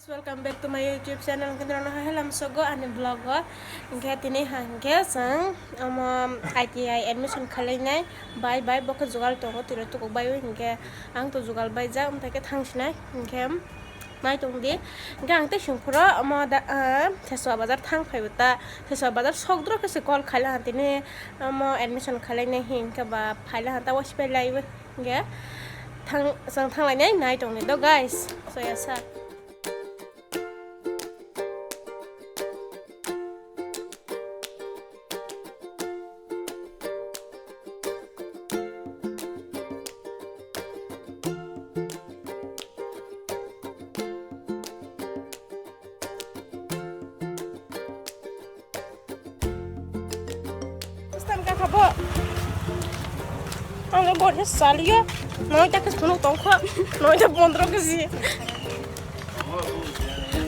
Welcome back to my YouTube channel. Kita nak halam sogo ane vlogger. Kita ini hangge sang ITI admission kali ni. Bye bok jugal toh tidak tu kau bye hingga ang tu jugal bye jam tak kita hang sini hingga mai tong di. Hingga ang tu sungkura sesuatu bazar thang kaya buta sesuatu bazar sok dulu kasi call khala hanti ni admission kali ni hingga ba khala hanta wash pe live hingga thang lain ni nai tong ni do guys. So ya sa. Kabo, ang buat ni salia, noi tak kesunuh tongkak, noi tak pondro kesi.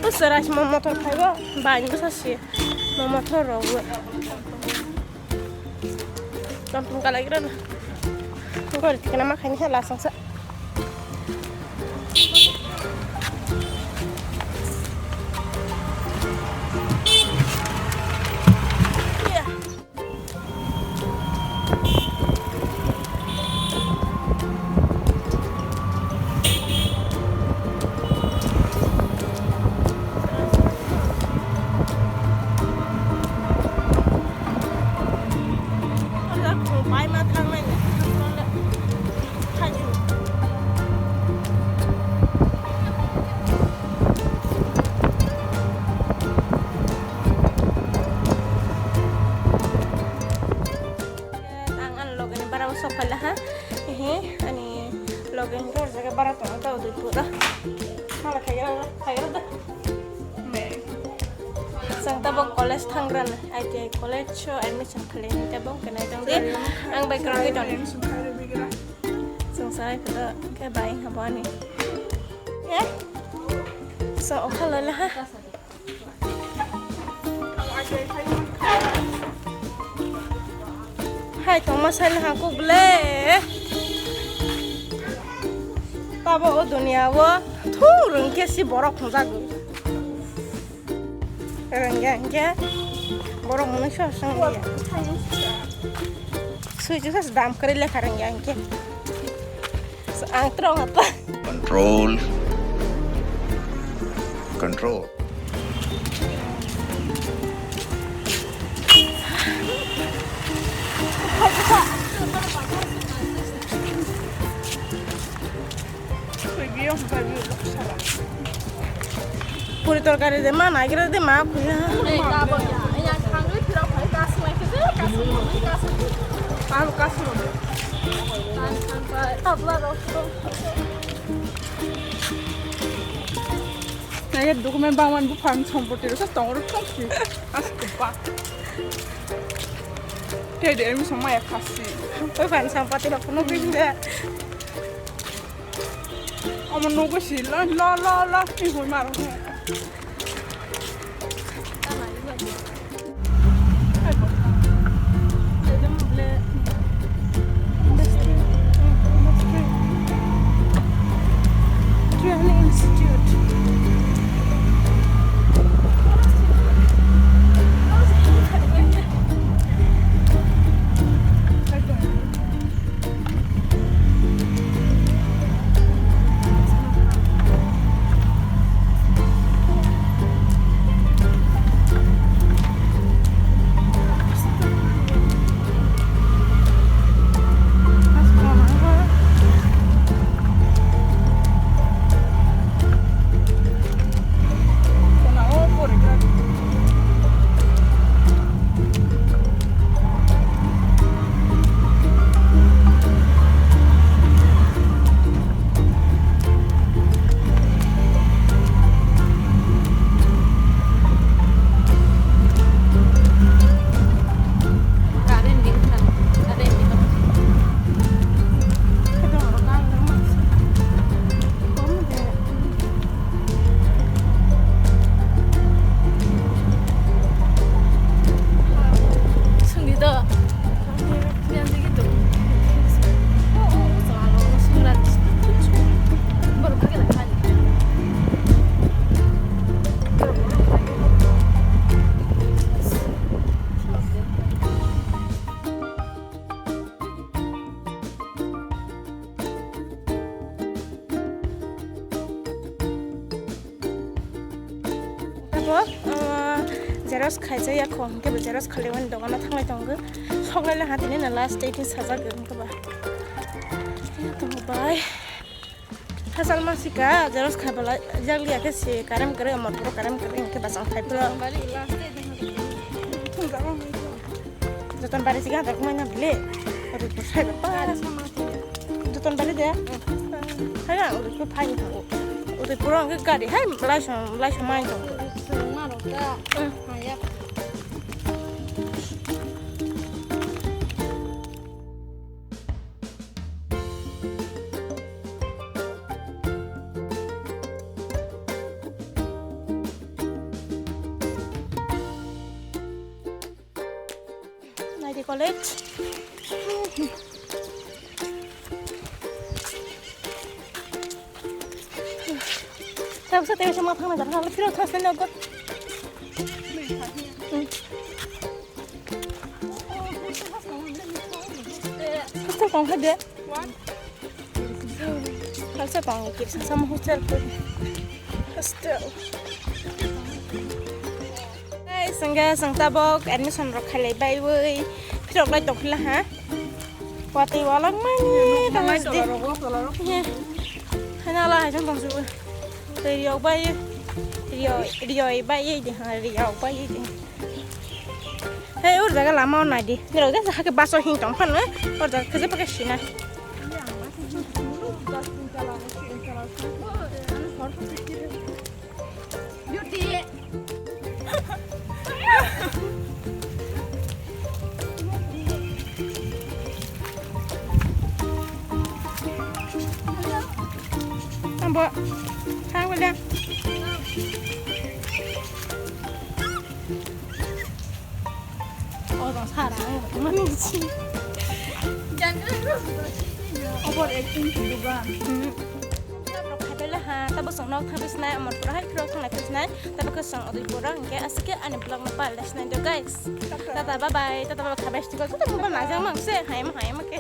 Usirah mama motor kaya, banyak sasi, mama motor rawa. Kampung kalagiran, kau kena makan ni langsung sa. Pala ha, ani login ko sa barato ang tao dito da. Mala kaya da. Sang tabong college thangran ITI college admission claim tabong kanay tong di ang background ito ni. Sang sai ko kay bay habani. So okala la ha. Hai Thomas hal aku beli. Tabo dunia wa turun ke si borok muzagu. Rengga borok manusia sang dia. Suju sas dam kerele karengga ke. Ang trong apa? Control. Puri torkari de ma nagira de ma kuya. Naya dokumen bangun bu farm সম্পত্তি রসা তংর টংকি আজকে বা তেদে এমি সময় খাসি Oi fan sampati lo kuno binde. আমার নগো ছিল লা কি হই মারো bo zeros khaijai ya khong ke zeros khalewan dogana thanglai tongo soglai la hatine na last date in saja gem ke ba to bye hasal masika zeros khabala jali ya ke se karam kare amar pro karam kare ke basang khai pro bali last day thung ga joton bari siga tak mana bile ori ko sai ba joton bari de hai na ori ko phai tho ori pro ke gari hai lai sham mai to ma ro ka ha ya di college tahu saya sama thang na jara phiro thas na go hostel kong hade hostel kong ki sama hostel ko hostel sangga sang tabok admission ro khale bai wei phirok lai tok la ha wati walang mani mai tang to di ro ko la ro ye hana la ha jang tong su riau bai riau bai ye di ha riau bai ye di hey ur jaga lama na di ro ga sa ke baso hin tong phan na ur jaga ke pa ke shina Ambo, sang wala. Oh, dong sarang, mana sih? over 18 juga tapi song nok habis naik amar pura hai kro thang habis naik tapi ke song odi pura ke asike ane blog na pal das naik guys tata bye bye tata bye khabes tiga tata mobile na jang mang se hai ma ke